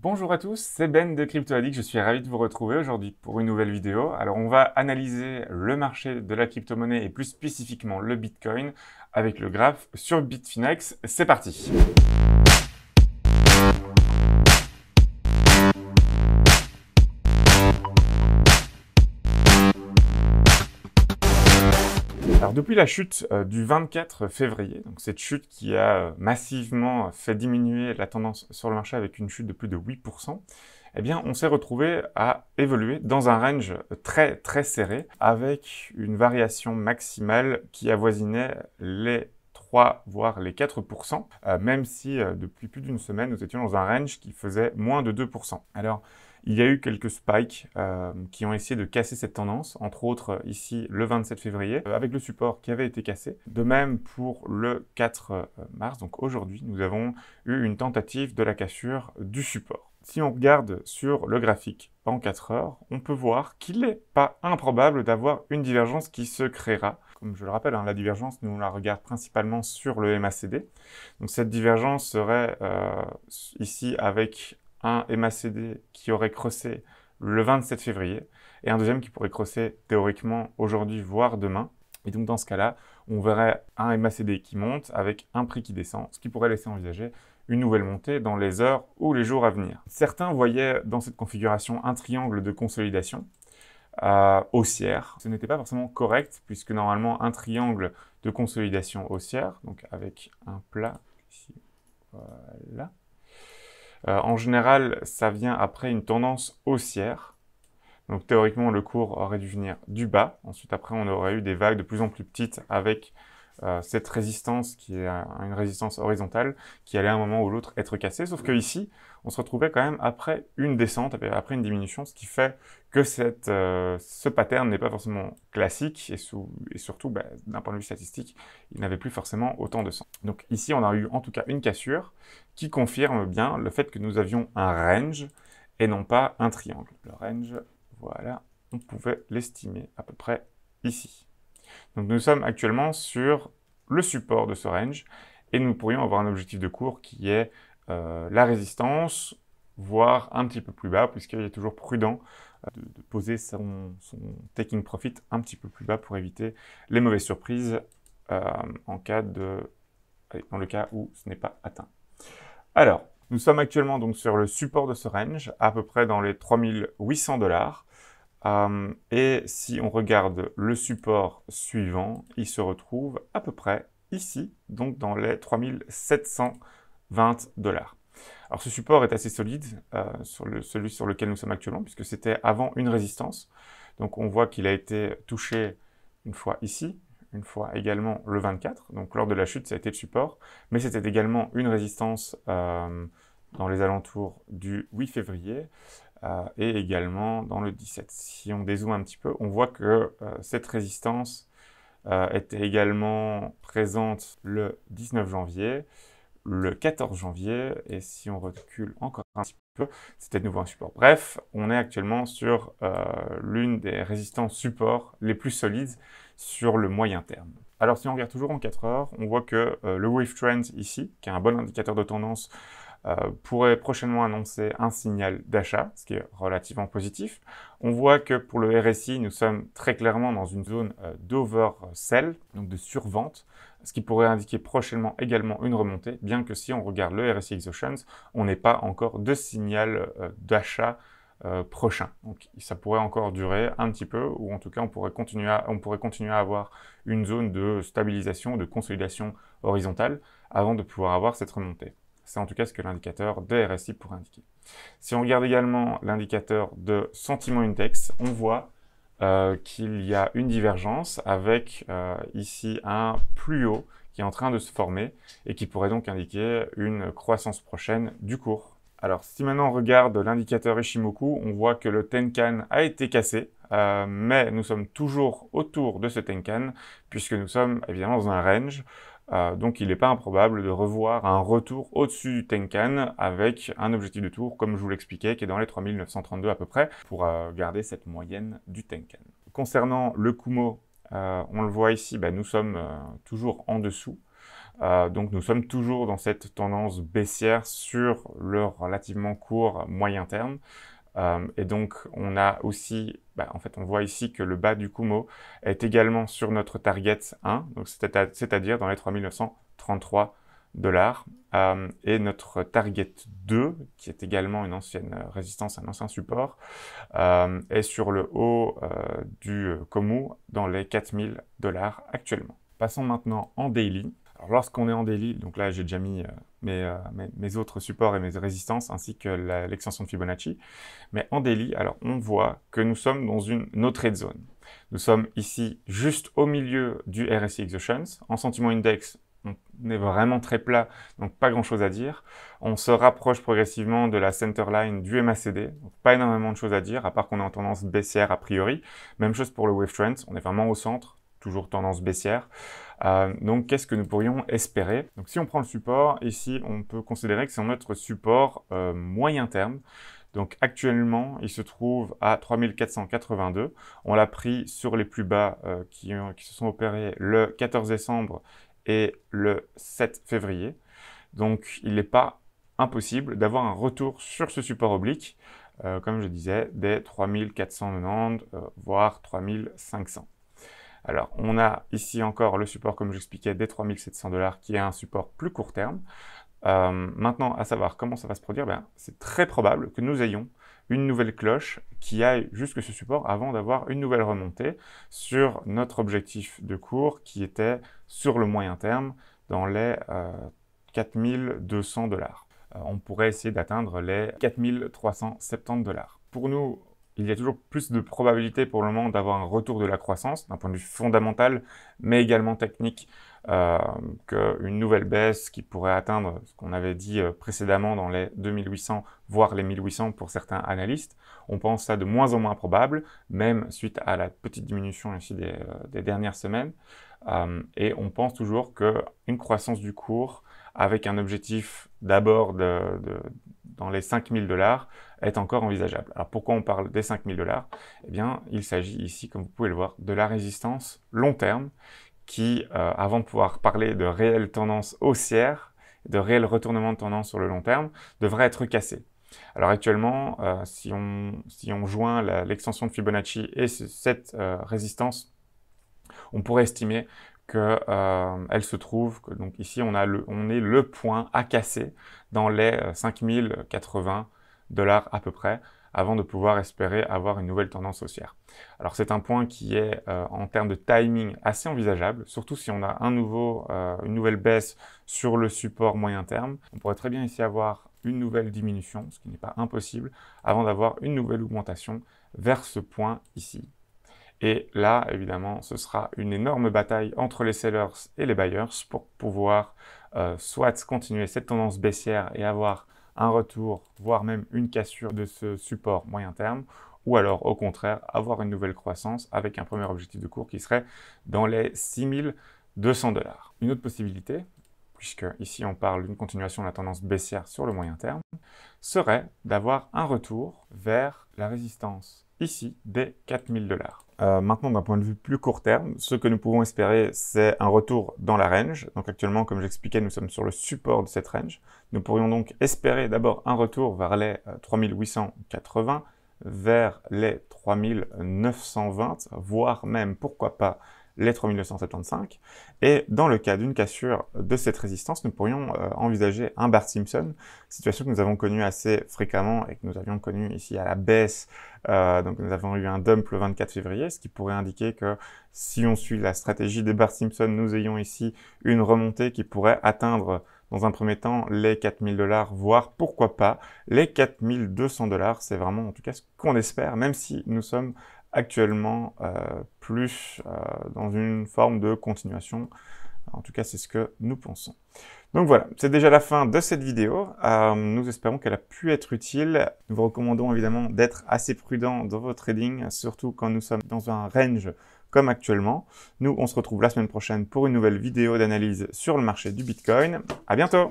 Bonjour à tous, c'est Ben de Crypto Addict, je suis ravi de vous retrouver aujourd'hui pour une nouvelle vidéo. Alors on va analyser le marché de la crypto-monnaie et plus spécifiquement le Bitcoin avec le graphe sur Bitfinex. C'est parti! Alors depuis la chute du 24 février, donc cette chute qui a massivement fait diminuer la tendance sur le marché avec une chute de plus de 8%, eh bien on s'est retrouvé à évoluer dans un range très serré avec une variation maximale qui avoisinait les 3 voire les 4%, même si depuis plus d'une semaine nous étions dans un range qui faisait moins de 2%. Alors il y a eu quelques spikes qui ont essayé de casser cette tendance, entre autres ici le 27 février, avec le support qui avait été cassé. De même pour le 4 mars, donc aujourd'hui, nous avons eu une tentative de la cassure du support. Si on regarde sur le graphique en 4 heures, on peut voir qu'il n'est pas improbable d'avoir une divergence qui se créera. Comme je le rappelle, la divergence, nous on la regarde principalement sur le MACD. Donc cette divergence serait ici avec un MACD qui aurait crossé le 27 février et un deuxième qui pourrait crosser théoriquement aujourd'hui voire demain. Et donc dans ce cas-là, on verrait un MACD qui monte avec un prix qui descend, ce qui pourrait laisser envisager une nouvelle montée dans les heures ou les jours à venir. Certains voyaient dans cette configuration un triangle de consolidation haussière. Ce n'était pas forcément correct puisque normalement un triangle de consolidation haussière, donc avec un plat ici, voilà. En général, ça vient après une tendance haussière. Donc théoriquement, le cours aurait dû venir du bas. Ensuite, après, on aurait eu des vagues de plus en plus petites avec cette résistance qui est une résistance horizontale qui allait à un moment ou l'autre être cassée. Sauf que ici, on se retrouvait quand même après une descente, après une diminution, ce qui fait que ce pattern n'est pas forcément classique et surtout, d'un point de vue statistique, il n'avait plus forcément autant de sens. Donc ici, on a eu en tout cas une cassure qui confirme bien le fait que nous avions un range et non pas un triangle. Le range, voilà, on pouvait l'estimer à peu près ici. Donc nous sommes actuellement sur le support de ce range et nous pourrions avoir un objectif de cours qui est la résistance, voire un petit peu plus bas, puisqu'il est toujours prudent de poser son taking profit un petit peu plus bas pour éviter les mauvaises surprises dans le cas où ce n'est pas atteint. Alors, nous sommes actuellement donc sur le support de ce range, à peu près dans les 3800 $. Et si on regarde le support suivant, il se retrouve à peu près ici, donc dans les 3720 $. Alors ce support est assez solide, celui sur lequel nous sommes actuellement, puisque c'était avant une résistance. Donc on voit qu'il a été touché une fois ici, une fois également le 24. Donc lors de la chute, ça a été le support, mais c'était également une résistance dans les alentours du 8 février. Et également dans le 17. Si on dézoome un petit peu, on voit que cette résistance était également présente le 19 janvier, le 14 janvier, et si on recule encore un petit peu, c'était de nouveau un support. Bref, on est actuellement sur l'une des résistances supports les plus solides sur le moyen terme. Alors si on regarde toujours en 4 heures, on voit que le Wave Trend ici, qui est un bon indicateur de tendance, pourrait prochainement annoncer un signal d'achat, ce qui est relativement positif. On voit que pour le RSI, nous sommes très clairement dans une zone d'oversell, donc de survente, ce qui pourrait indiquer prochainement également une remontée, bien que si on regarde le RSI Exotions, on n'ait pas encore de signal d'achat prochain. Donc ça pourrait encore durer un petit peu, ou en tout cas on pourrait continuer à avoir une zone de stabilisation, de consolidation horizontale, avant de pouvoir avoir cette remontée. C'est en tout cas ce que l'indicateur de RSI pourrait indiquer. Si on regarde également l'indicateur de sentiment index, on voit qu'il y a une divergence avec ici un plus haut qui est en train de se former et qui pourrait donc indiquer une croissance prochaine du cours. Alors si maintenant on regarde l'indicateur Ishimoku, on voit que le Tenkan a été cassé, mais nous sommes toujours autour de ce Tenkan puisque nous sommes évidemment dans un range. Donc il n'est pas improbable de revoir un retour au-dessus du Tenkan avec un objectif de tour, comme je vous l'expliquais, qui est dans les 3932 à peu près, pour garder cette moyenne du Tenkan. Concernant le Kumo, on le voit ici, nous sommes toujours en dessous. Donc nous sommes toujours dans cette tendance baissière sur le relativement court moyen terme. Et donc on a aussi, en fait on voit ici que le bas du Kumo est également sur notre target 1, donc c'est-à-dire dans les 3933 $, et notre target 2, qui est également une ancienne résistance, un ancien support, est sur le haut du Kumo dans les 4000 $ actuellement. Passons maintenant en daily. Alors lorsqu'on est en daily, donc là j'ai déjà mis mes autres supports et mes résistances ainsi que l'extension de Fibonacci, mais en daily, alors on voit que nous sommes dans une no trade zone. Nous sommes ici juste au milieu du RSI Exotions. En sentiment index, on est vraiment très plat, donc pas grand chose à dire. On se rapproche progressivement de la centerline du MACD, donc pas énormément de choses à dire, à part qu'on est en tendance baissière a priori. Même chose pour le Wave Trend, on est vraiment au centre, toujours tendance baissière. Donc qu'est-ce que nous pourrions espérer? Donc si on prend le support, ici on peut considérer que c'est notre support moyen terme. Donc actuellement, il se trouve à 3482. On l'a pris sur les plus bas qui se sont opérés le 14 décembre et le 7 février. Donc il n'est pas impossible d'avoir un retour sur ce support oblique, comme je disais, des 3490, voire 3500. Alors, on a ici encore le support, comme j'expliquais, des 3700 $, qui est un support plus court terme. Maintenant, à savoir comment ça va se produire, c'est très probable que nous ayons une nouvelle cloche qui aille jusque ce support avant d'avoir une nouvelle remontée sur notre objectif de cours qui était sur le moyen terme dans les 4200 $. On pourrait essayer d'atteindre les 4370 $. Pour nous, il y a toujours plus de probabilité pour le moment d'avoir un retour de la croissance d'un point de vue fondamental, mais également technique, qu'une nouvelle baisse qui pourrait atteindre ce qu'on avait dit précédemment dans les 2800, voire les 1800 pour certains analystes. On pense ça de moins en moins probable, même suite à la petite diminution ici des dernières semaines. Et on pense toujours qu'une croissance du cours avec un objectif d'abord dans les 5000 $ est encore envisageable. Alors pourquoi on parle des 5000 $? Eh bien, il s'agit ici, comme vous pouvez le voir, de la résistance long terme qui, avant de pouvoir parler de réelle tendance haussière, de réel retournement de tendance sur le long terme, devrait être cassée. Alors actuellement, si on joint l'extension de Fibonacci et cette résistance, on pourrait estimer qu'elle se trouve, donc ici on est le point à casser dans les 5080 $ à peu près, avant de pouvoir espérer avoir une nouvelle tendance haussière. Alors c'est un point qui est en termes de timing assez envisageable, surtout si on a une nouvelle baisse sur le support moyen terme. On pourrait très bien ici avoir une nouvelle diminution, ce qui n'est pas impossible, avant d'avoir une nouvelle augmentation vers ce point ici. Et là, évidemment, ce sera une énorme bataille entre les sellers et les buyers pour pouvoir soit continuer cette tendance baissière et avoir un retour, voire même une cassure de ce support moyen terme, ou alors au contraire avoir une nouvelle croissance avec un premier objectif de cours qui serait dans les 6200 $. Une autre possibilité, puisque ici on parle d'une continuation de la tendance baissière sur le moyen terme, serait d'avoir un retour vers la résistance ici des 4000 $. Maintenant, d'un point de vue plus court terme, ce que nous pouvons espérer, c'est un retour dans la range. Donc actuellement, comme j'expliquais, nous sommes sur le support de cette range. Nous pourrions donc espérer d'abord un retour vers les 3880, vers les 3920, voire même, pourquoi pas, les 3975. Et dans le cas d'une cassure de cette résistance, nous pourrions envisager un Bart Simpson, situation que nous avons connue assez fréquemment et que nous avions connue ici à la baisse. Donc nous avons eu un dump le 24 février, ce qui pourrait indiquer que si on suit la stratégie des Bart Simpson, nous ayons ici une remontée qui pourrait atteindre dans un premier temps les 4000 $, voire pourquoi pas les 4200 $. C'est vraiment en tout cas ce qu'on espère, même si nous sommes actuellement plus dans une forme de continuation. En tout cas, c'est ce que nous pensons. Donc voilà, c'est déjà la fin de cette vidéo. Nous espérons qu'elle a pu être utile. Nous vous recommandons évidemment d'être assez prudent dans votre trading, surtout quand nous sommes dans un range comme actuellement. Nous, on se retrouve la semaine prochaine pour une nouvelle vidéo d'analyse sur le marché du Bitcoin. À bientôt!